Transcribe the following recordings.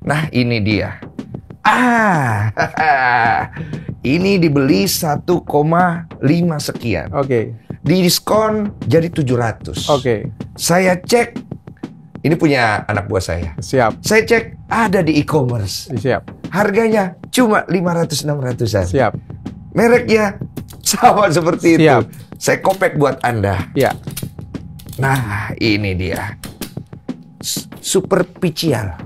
Nah, ini dia. Ini dibeli 1,5 sekian. Oke. Diskon jadi 700. Oke. Saya cek, ini punya anak buah saya. Siap. Saya cek ada di e-commerce. Siap. Harganya cuma 500-600-an. Siap. Mereknya sama seperti Siap. itu. Saya kopek buat Anda. Ya. Nah, ini dia. Superficial.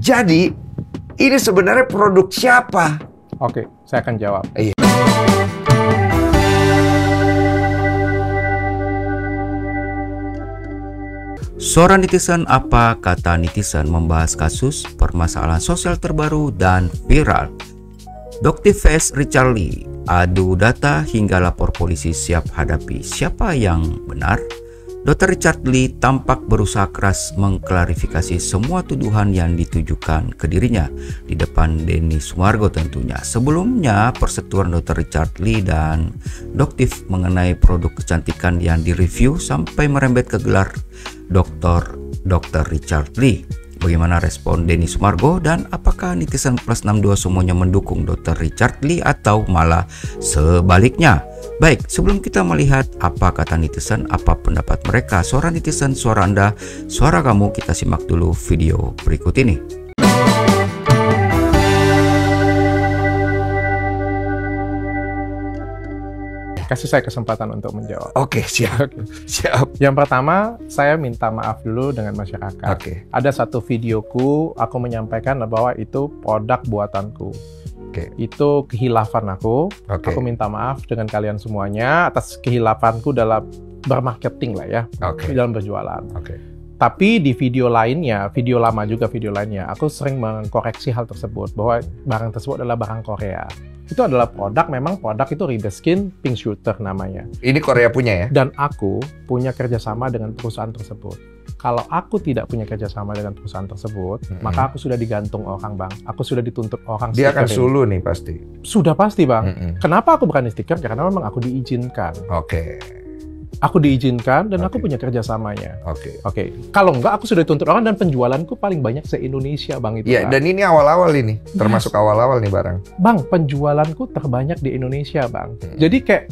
Jadi, ini sebenarnya produk siapa? Oke, saya akan jawab. Iya. Suara netizen, apa kata netizen, membahas kasus permasalahan sosial terbaru dan viral. Doktifes Richard Lee adu data hingga lapor polisi siap hadapi siapa yang benar. Dr. Richard Lee tampak berusaha keras mengklarifikasi semua tuduhan yang ditujukan ke dirinya di depan Denny Sumargo tentunya. Sebelumnya, persetujuan Dr. Richard Lee dan Doktif mengenai produk kecantikan yang direview sampai merembet ke gelar Dr. Richard Lee. Bagaimana respon Denny Sumargo, dan apakah netizen plus 62 semuanya mendukung Dr. Richard Lee atau malah sebaliknya? Baik, sebelum kita melihat apa kata netizen, apa pendapat mereka, suara netizen, suara Anda, suara kamu, kita simak dulu video berikut ini. Kasih saya kesempatan untuk menjawab. Oke, siap. Siap. Yang pertama, saya minta maaf dulu dengan masyarakat. Oke. Ada satu videoku, aku menyampaikan bahwa itu produk buatanku. Oke. Itu kehilafan aku. Oke. Aku minta maaf dengan kalian semuanya atas kehilafanku dalam bermarketing lah ya. Oke. Dalam berjualan. Oke. Tapi di video lainnya, video lama juga video lainnya, aku sering mengkoreksi hal tersebut bahwa barang tersebut adalah barang Korea. Itu adalah produk, memang produk itu Ribeskin Pink Shooter namanya. Ini Korea punya ya? Dan aku punya kerjasama dengan perusahaan tersebut. Kalau aku tidak punya kerjasama dengan perusahaan tersebut, maka aku sudah digantung orang, Bang. Aku sudah dituntut orang. Dia akan suluh nih pasti. Sudah pasti, Bang. Kenapa aku berani stiker? Karena memang aku diizinkan. Oke. Aku diizinkan dan aku punya kerjasamanya. Oke. Kalau enggak, aku sudah dituntut orang dan penjualanku paling banyak se-Indonesia, Bang. Itu. Iya, Bang. dan ini awal-awal ini. Termasuk awal-awal nih barang. Bang, penjualanku terbanyak di Indonesia, Bang. Jadi kayak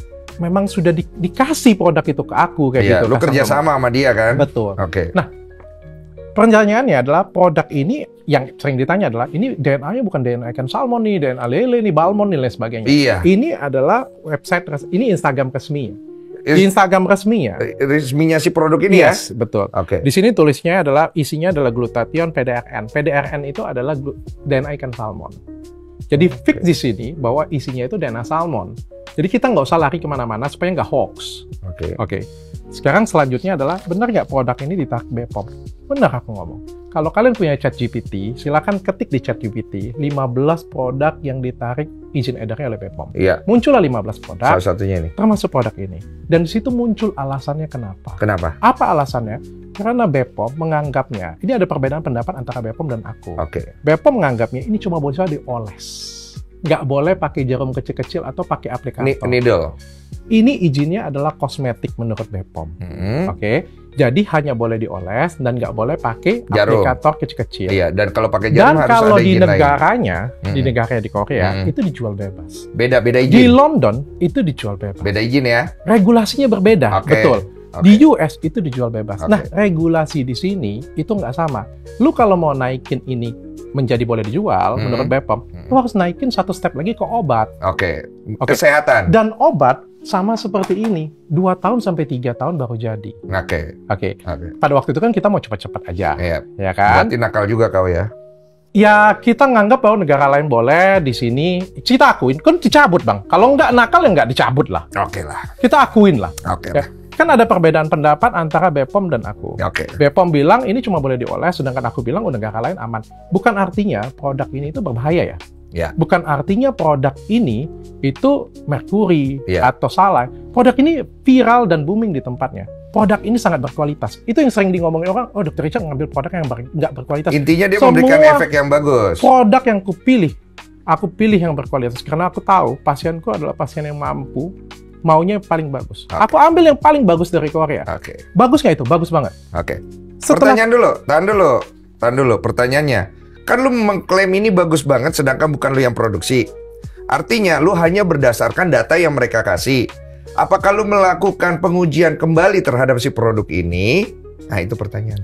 memang sudah dikasih produk itu ke aku kayak gitu. Lu kerja sama dia kan? Betul. Oke. Nah, pertanyaannya adalah produk ini yang sering ditanya adalah ini DNA-nya bukan DNA ikan salmon nih, DNA lele nih, balmon nih, lain sebagainya. Iya. Ini adalah website ini Instagram resmi. Di Instagram resminya. Resminya si produk ini ya? Yes, betul. Oke. Di sini tulisnya adalah isinya adalah glutathione PDRN. PDRN itu adalah DNA ikan salmon. Jadi fix di sini bahwa isinya itu DNA salmon. Jadi kita nggak usah lari kemana-mana supaya nggak hoax. Oke. Sekarang selanjutnya adalah benar nggak produk ini ditarik BPOM? Benar aku ngomong. Kalau kalian punya ChatGPT, silakan ketik di ChatGPT 15 produk yang ditarik izin edarnya oleh BPOM. Iya. Muncullah 15 produk. Salah satunya ini. Termasuk produk ini. Dan di situ muncul alasannya kenapa. Kenapa? Apa alasannya? Karena BPOM menganggapnya, ini ada perbedaan pendapat antara BPOM dan aku. Oke. BPOM menganggapnya ini cuma boleh dioles. Nggak boleh pakai jarum kecil-kecil atau pakai aplikator. Needle. Ini izinnya adalah kosmetik menurut BPOM. Oke. Jadi hanya boleh dioles dan nggak boleh pakai jarum. Aplikator kecil-kecil. Iya, dan kalau pakai jarum dan harus kalau ada di izin negaranya, lain. di negaranya di Korea, itu dijual bebas. Beda Di izin. London, itu dijual bebas. Beda izin ya? Regulasinya berbeda, Oke. betul. Oke. Di US itu dijual bebas. Oke. Nah, regulasi di sini itu nggak sama. Lu kalau mau naikin ini menjadi boleh dijual, menurut BPOM, lu harus naikin satu step lagi ke obat. Oke. Kesehatan. Dan obat sama seperti ini, 2 tahun sampai 3 tahun baru jadi. Oke. Pada waktu itu kan kita mau cepat-cepat aja, Iya. ya kan? Berarti nakal juga kau ya? Ya, kita nganggap bahwa negara lain boleh, di sini kita akuin, kan dicabut, Bang. Kalau nggak nakal ya nggak dicabut lah. Oke lah. Kita akuin lah. Oke. Ya. Kan ada perbedaan pendapat antara BPOM dan aku. Oke. BPOM bilang ini cuma boleh dioles, sedangkan aku bilang negara lain aman. Bukan artinya produk ini itu berbahaya ya. Ya. Bukan artinya produk ini itu merkuri Ya. atau salah. Produk ini viral dan booming di tempatnya. Produk ini sangat berkualitas. Itu yang sering ngomongin orang, oh Dr. Richard ngambil produk yang nggak berkualitas. Intinya dia memberikan efek yang bagus. Produk yang aku pilih yang berkualitas. Karena aku tahu pasienku adalah pasien yang mampu, maunya yang paling bagus. Aku ambil yang paling bagus dari Korea. Oke. Bagus nggak itu? Bagus banget. Oke. Setelah- Pertanyaan dulu. Tahan dulu. Pertanyaannya. Kan lu mengklaim ini bagus banget sedangkan bukan lu yang produksi. Artinya lu hanya berdasarkan data yang mereka kasih. Apakah lu melakukan pengujian kembali terhadap si produk ini? Nah, itu pertanyaan.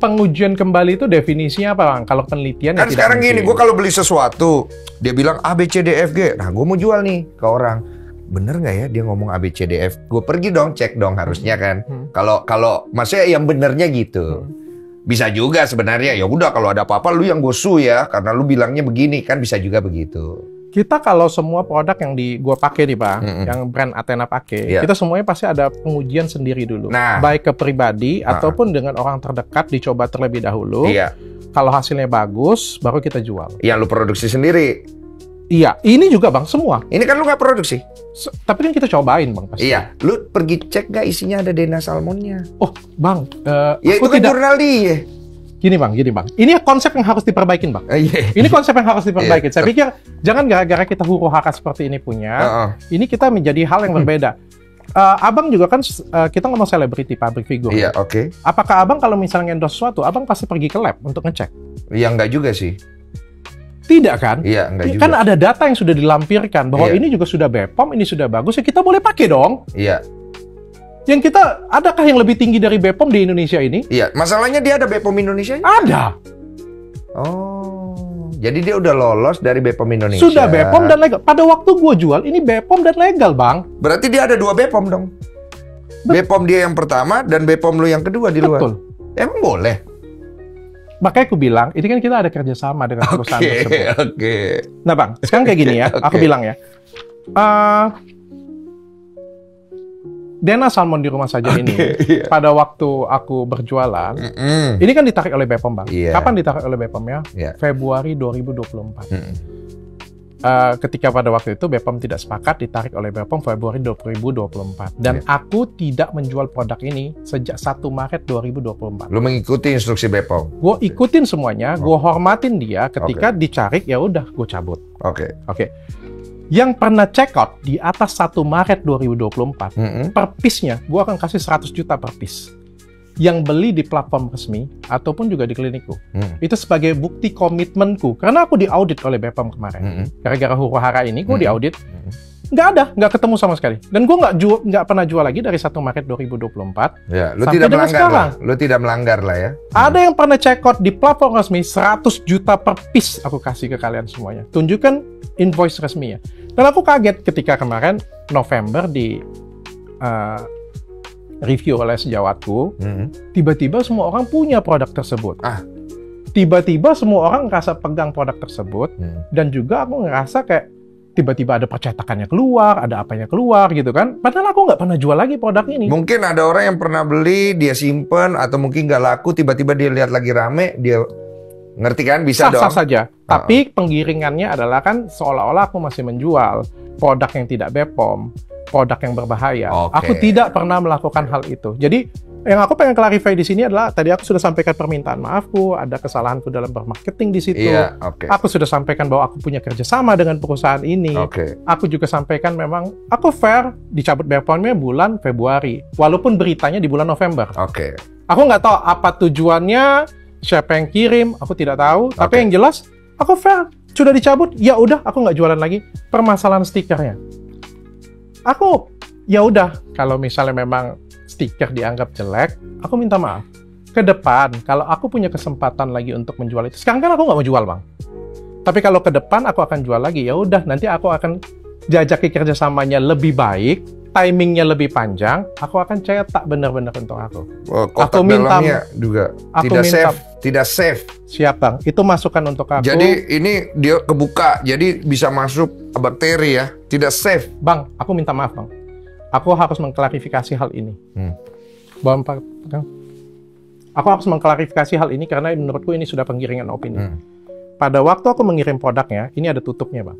Pengujian kembali itu definisinya apa, Bang? Kalau penelitian Kan ya sekarang tidak gini, gue kalau beli sesuatu, dia bilang A, B, C, D, F, G. Nah, gue mau jual nih ke orang. Bener nggak ya dia ngomong A, B, C, D, F? Gue pergi dong, cek dong harusnya kan. Kalau maksudnya yang benernya gitu. Bisa juga sebenarnya, ya udah kalau ada apa-apa lu yang gosu ya, karena lu bilangnya begini, kan bisa juga begitu. Kita kalau semua produk yang gua pakai nih, Bang, yang brand Athena pakai, Iya. kita semuanya pasti ada pengujian sendiri dulu. Nah. Baik ke pribadi ataupun dengan orang terdekat dicoba terlebih dahulu. Iya, Kalau hasilnya bagus, baru kita jual. yang lu produksi sendiri. Iya, ini juga, Bang, semua. Ini kan lu nggak produksi. Tapi kan kita cobain, Bang, pasti. Iya, lu pergi cek nggak isinya ada Dena salmonnya? Oh, Bang, Ya itu aku kan tidak. jurnal dia. Gini, Bang. Ini konsep yang harus diperbaikin, Bang. Iya. Ini konsep yang harus diperbaikin. Iya. Saya pikir jangan gara-gara kita huru-hara seperti ini punya, ini kita menjadi hal yang berbeda. Abang juga kan kita ngomong selebriti public figure. Iya, oke. Apakah Abang kalau misalnya endorse sesuatu, Abang pasti pergi ke lab untuk ngecek? Ya nggak juga sih. Tidak kan? Iya, nggak juga. Kan ada data yang sudah dilampirkan bahwa Iya. ini juga sudah BPOM, ini sudah bagus, ya kita boleh pakai dong. Iya, Yang kita, adakah yang lebih tinggi dari BPOM di Indonesia ini? iya. Masalahnya dia ada BPOM Indonesia. Ada. Oh, jadi dia udah lolos dari BPOM Indonesia. Sudah BPOM dan legal. Pada waktu gue jual, ini BPOM dan legal, Bang. Berarti dia ada 2 BPOM dong. BPOM dia yang pertama dan BPOM lu yang kedua di luar. Betul. Emang boleh? Makanya aku bilang, ini kan kita ada kerjasama dengan perusahaan tersebut. Oke. Nah, Bang, sekarang kayak gini ya. Aku Oke. bilang ya. Dena Salmon di rumah saja ini, iya. pada waktu aku berjualan, ini kan ditarik oleh BPOM, Bang. Iya. Kapan ditarik oleh BPOM ya? Iya. Februari 2024. Ketika pada waktu itu BPOM tidak sepakat, ditarik oleh BPOM Februari 2024. Dan aku tidak menjual produk ini sejak 1 Maret 2024. Lu mengikuti instruksi BPOM. Gue ikutin semuanya, gue hormatin dia. Ketika dicari, ya udah, gue cabut. Oke. Oke. Yang pernah check out di atas 1 Maret 2024, per piece-nya, gue akan kasih 100 juta per piece. Yang beli di platform resmi, ataupun juga di klinikku. Itu sebagai bukti komitmenku. Karena aku diaudit oleh BPOM kemarin. Gara-gara huru-hara ini, gue diaudit. Nggak ada, nggak ketemu sama sekali. Dan gue nggak pernah jual lagi dari 1 Maret 2024. Ya, lu sampai tidak dengan melanggar sekarang. lah. Lu tidak melanggar lah ya. Ada yang pernah check out di platform resmi, 100 juta per piece aku kasih ke kalian semuanya. Tunjukkan invoice resminya. Dan aku kaget ketika kemarin November di review oleh sejawatku, tiba-tiba semua orang punya produk tersebut. Tiba-tiba semua orang ngerasa pegang produk tersebut, dan juga aku ngerasa kayak tiba-tiba ada percetakannya keluar, ada apanya keluar gitu kan. Padahal aku nggak pernah jual lagi produk ini. Mungkin ada orang yang pernah beli, dia simpen, atau mungkin nggak laku, tiba-tiba dia lihat lagi rame, dia ngerti kan? Bisa dong. Sah-sah saja. Tapi penggiringannya adalah kan seolah-olah aku masih menjual produk yang tidak BPOM, produk yang berbahaya. Oke. Aku tidak pernah melakukan hal itu. Jadi yang aku pengen clarify di sini adalah tadi aku sudah sampaikan permintaan maafku, ada kesalahanku dalam bermarketing di situ. Iya, oke. Aku sudah sampaikan bahwa aku punya kerjasama dengan perusahaan ini. Oke. Aku juga sampaikan memang aku fair dicabut BPOM-nya bulan Februari, walaupun beritanya di bulan November. Oke. Aku nggak tahu apa tujuannya, siapa yang kirim, aku tidak tahu. Tapi Oke. yang jelas, aku fair. Sudah dicabut, ya udah, aku nggak jualan lagi. Permasalahan stikernya, aku ya udah. Kalau misalnya memang stiker dianggap jelek, aku minta maaf. Ke depan, kalau aku punya kesempatan lagi untuk menjual itu, sekarang kan aku nggak mau jual, Bang. Tapi kalau ke depan aku akan jual lagi, ya udah. Nanti aku akan jajaki kerjasamanya lebih baik, timingnya lebih panjang. Aku akan cetak benar-benar untuk aku. Oh, kotak Aku minta- dalamnya juga aku tidak minta- safe, tidak safe. Siap, Bang. Itu masukan untuk aku. Jadi ini dia kebuka, jadi bisa masuk bakteri ya, tidak safe. Bang, aku minta maaf, Bang. Aku harus mengklarifikasi hal ini. Bang, aku harus mengklarifikasi hal ini karena menurutku ini sudah penggiringan opini. Pada waktu aku mengirim produknya, ini ada tutupnya, Bang.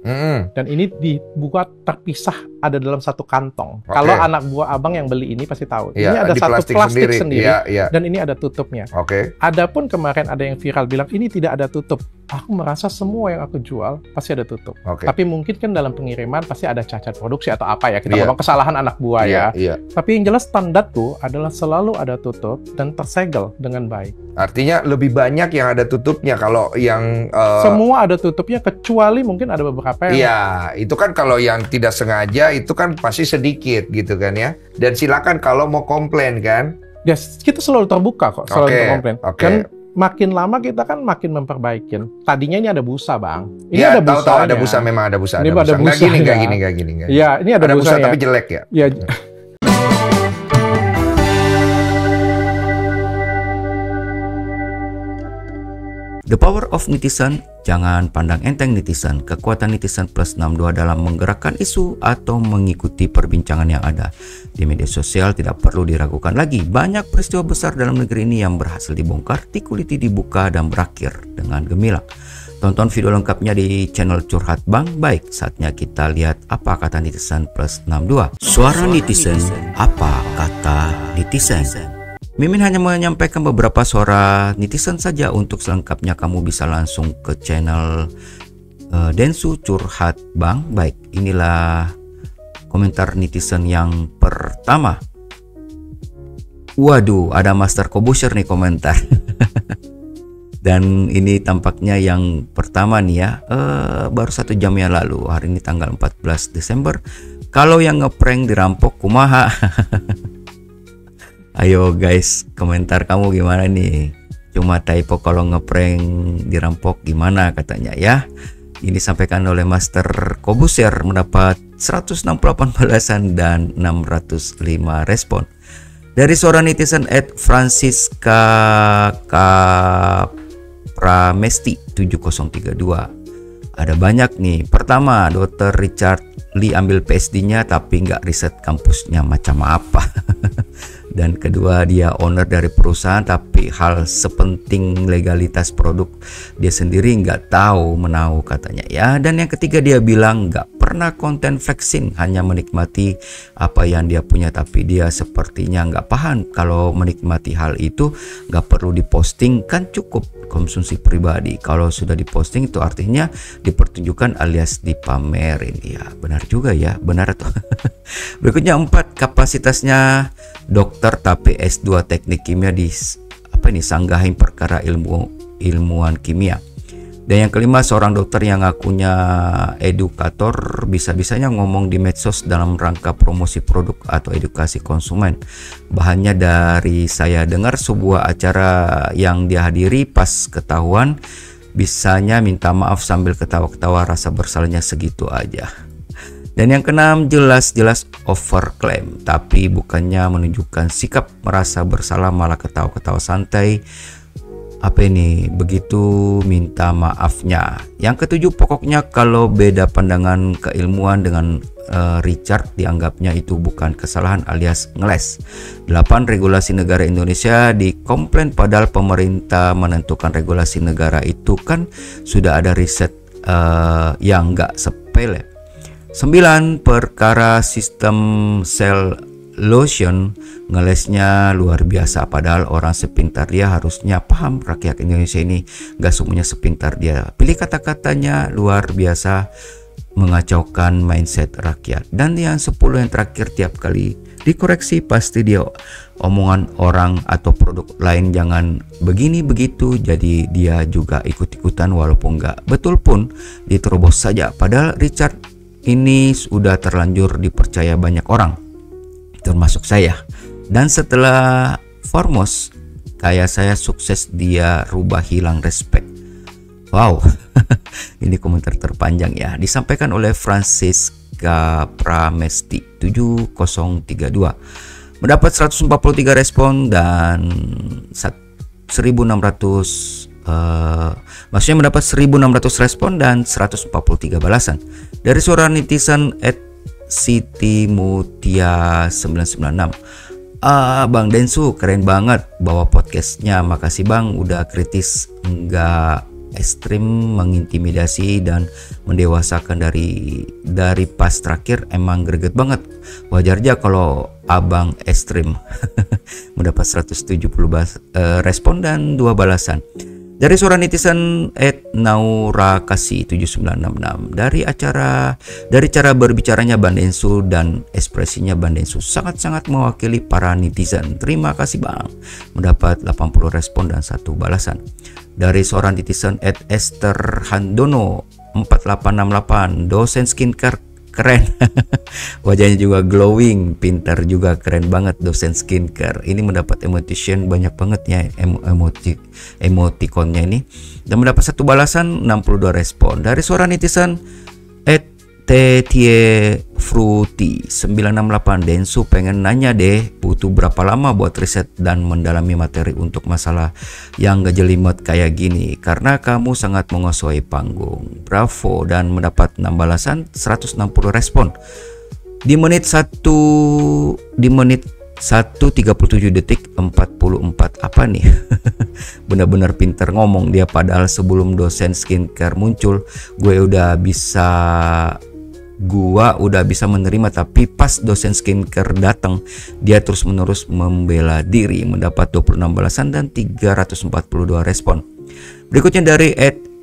Dan ini dibuat terpisah, ada dalam satu kantong. Oke. Kalau anak buah abang yang beli ini pasti tahu. Iya, Ini ada di satu plastik plastik sendiri. sendiri, Iya, iya. dan ini ada tutupnya. Oke. Adapun kemarin ada yang viral bilang ini tidak ada tutup. Aku merasa semua yang aku jual pasti ada tutup. Oke. Tapi mungkin kan dalam pengiriman pasti ada cacat produksi atau apa ya. Kita Iya. ngomong kesalahan anak buah Iya, ya. iya. Tapi yang jelas standarku adalah selalu ada tutup dan tersegel dengan baik. Artinya lebih banyak yang ada tutupnya kalau yang Semua ada tutupnya kecuali mungkin ada beberapa yang iya, itu kan kalau yang tidak sengaja itu kan pasti sedikit gitu kan ya. Dan silakan kalau mau komplain kan. ya, kita selalu terbuka kok, selalu Oke, komplain. oke. Dan makin lama kita kan makin memperbaikin. Tadinya ini ada busa, Bang. Ini Ya, ada tahu busanya. ada busa, memang ada busa. Ini ada Nggak gini, busanya. nggak gini, nggak gini. Iya, ini ada busa busanya. tapi jelek ya. Ya, The power of netizen, jangan pandang enteng netizen. Kekuatan netizen plus 62 dalam menggerakkan isu atau mengikuti perbincangan yang ada di media sosial tidak perlu diragukan lagi. Banyak peristiwa besar dalam negeri ini yang berhasil dibongkar, dikuliti, dibuka, dan berakhir dengan gemilang. Tonton video lengkapnya di channel Curhat Bang Baik. Saatnya kita lihat apa kata netizen plus 62. Suara netizen, apa kata netizen? Mimin hanya menyampaikan beberapa suara netizen saja. Untuk selengkapnya kamu bisa langsung ke channel Densu Curhat Bang Baik. Inilah komentar netizen yang pertama. Waduh, ada Master Kobusher nih komentar. Dan ini tampaknya yang pertama nih ya, baru 1 jam yang lalu. Hari ini tanggal 14 Desember. Kalau yang ngeprank dirampok kumaha? Ayo guys, komentar kamu gimana nih? Cuma typo kalau ngeprank dirampok gimana katanya ya. Ini disampaikan oleh Master Kobusher, mendapat 168 balasan dan 605 respon. Dari seorang netizen @Francisca Pramesti 7032. Ada banyak nih. Pertama, Dr. Richard Lee ambil PSD-nya tapi nggak riset kampusnya macam apa. Dan kedua, dia owner dari perusahaan tapi hal sepenting legalitas produk dia sendiri nggak tahu menahu katanya ya. Dan yang ketiga, dia bilang nggak pernah konten flexing, hanya menikmati apa yang dia punya, tapi dia sepertinya nggak paham kalau menikmati hal itu nggak perlu diposting, kan cukup konsumsi pribadi. Kalau sudah diposting itu artinya dipertunjukkan alias dipamerin. Ya benar juga ya, benar tuh. Berikutnya 4, kapasitasnya dokter tapi S2 teknik kimia di Sanggahin perkara ilmuwan kimia. Dan yang kelima, seorang dokter yang ngakunya edukator bisa-bisanya ngomong di medsos dalam rangka promosi produk atau edukasi konsumen. Bahannya dari saya dengar sebuah acara yang dihadiri, pas ketahuan bisanya minta maaf sambil ketawa-ketawa, rasa bersalahnya segitu aja. Dan yang keenam, jelas-jelas overclaim, tapi bukannya menunjukkan sikap merasa bersalah, malah ketawa-ketawa santai. Apa ini? Begitu minta maafnya. Yang ketujuh, pokoknya kalau beda pandangan keilmuan dengan Richard, dianggapnya itu bukan kesalahan alias ngeles. 8, regulasi negara Indonesia dikomplain padahal pemerintah menentukan regulasi negara itu kan sudah ada riset yang nggak sepele. 9, perkara sistem sel lotion, ngelesnya luar biasa, padahal orang sepintar dia harusnya paham. Rakyat Indonesia ini gak semuanya sepintar dia. Pilih kata-katanya luar biasa, mengacaukan mindset rakyat. Dan yang 10 yang terakhir, tiap kali dikoreksi pasti dia omongan orang atau produk lain jangan begini begitu, jadi dia juga ikut-ikutan walaupun gak betul pun diterobos saja. Padahal Richard ini sudah terlanjur dipercaya banyak orang, termasuk saya. Dan setelah Formos kayak saya sukses, dia rubah hilang respect. Wow. Ini komentar terpanjang ya, disampaikan oleh Francisca Pramesti 7032. Mendapat 143 respon dan 1600 maksudnya mendapat 1600 respon dan 143 balasan. Dari seorang netizen @sitimutia996. Bang Densu keren banget bawa podcastnya, makasih Bang udah kritis, enggak ekstrim, mengintimidasi dan mendewasakan. Dari pas terakhir emang greget banget. Wajar aja kalau abang ekstrim. Mendapat 170 respon dan 2 balasan. Dari seorang netizen @naurakasi7966, dari cara berbicaranya Bang Densu dan ekspresinya Bang Densu sangat-sangat mewakili para netizen. Terima kasih Bang. Mendapat 80 respon dan 1 balasan. Dari seorang netizen @estherhandono 4868, dosen skincare keren. Wajahnya juga glowing, pintar juga, keren banget dosen skincare. Ini mendapat emoticon banyak banget ya, emoticonnya ini, dan mendapat 1 balasan, 62 respon. Dari seorang netizen @ttiefruti 968, Densu pengen nanya deh, butuh berapa lama buat riset dan mendalami materi untuk masalah yang gejelimet kayak gini, karena kamu sangat menguasai panggung. Bravo. Dan mendapat 6 balasan, 160 respon. Di menit 1:37 detik 44 apa nih? Benar-benar pinter ngomong dia, padahal sebelum dosen skincare muncul gue udah bisa menerima, tapi pas dosen skincare datang dia terus-menerus membela diri. Mendapat 26 balasan dan 342 respon. Berikutnya dari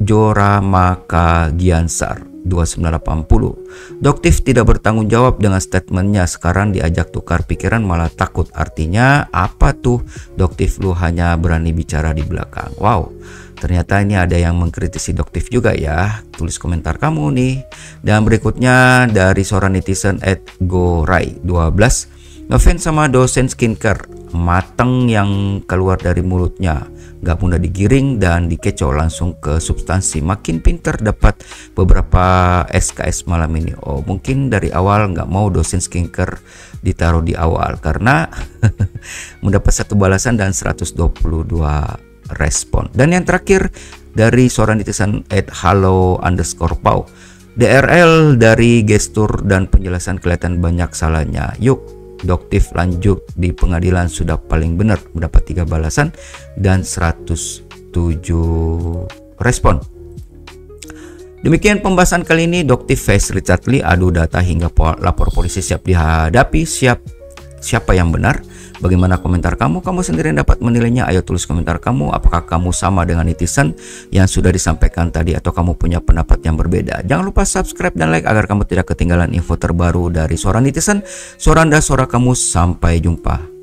@joramakagiansar 2980, Doktif tidak bertanggung jawab dengan statementnya, sekarang diajak tukar pikiran malah takut. Artinya apa tuh? Doktif lu hanya berani bicara di belakang. Wow, ternyata ini ada yang mengkritisi Doktif juga ya. Tulis komentar kamu nih. Dan berikutnya dari seorang netizen @gorai12, ngefans sama dosen skincare, mateng yang keluar dari mulutnya, gak mudah digiring dan dikecoh, langsung ke substansi. Makin pinter, dapat beberapa SKS malam ini. Oh, mungkin dari awal gak mau dosen skincare ditaruh di awal, karena mendapat 1 balasan dan 122 respon. Dan yang terakhir dari seorang netizen @halo_pau, DRL dari gestur dan penjelasan kelihatan banyak salahnya. Yuk Doktif lanjut di pengadilan, sudah paling benar. Mendapat 3 balasan dan 107 respon. Demikian pembahasan kali ini. Doktif Face Richard Lee, adu data hingga lapor polisi siap dihadapi. Siapa yang benar? Bagaimana komentar kamu? Kamu sendiri yang dapat menilainya. Ayo tulis komentar kamu. Apakah kamu sama dengan netizen yang sudah disampaikan tadi, atau kamu punya pendapat yang berbeda? Jangan lupa subscribe dan like agar kamu tidak ketinggalan info terbaru dari seorang netizen, suara Anda, suara kamu. Sampai jumpa.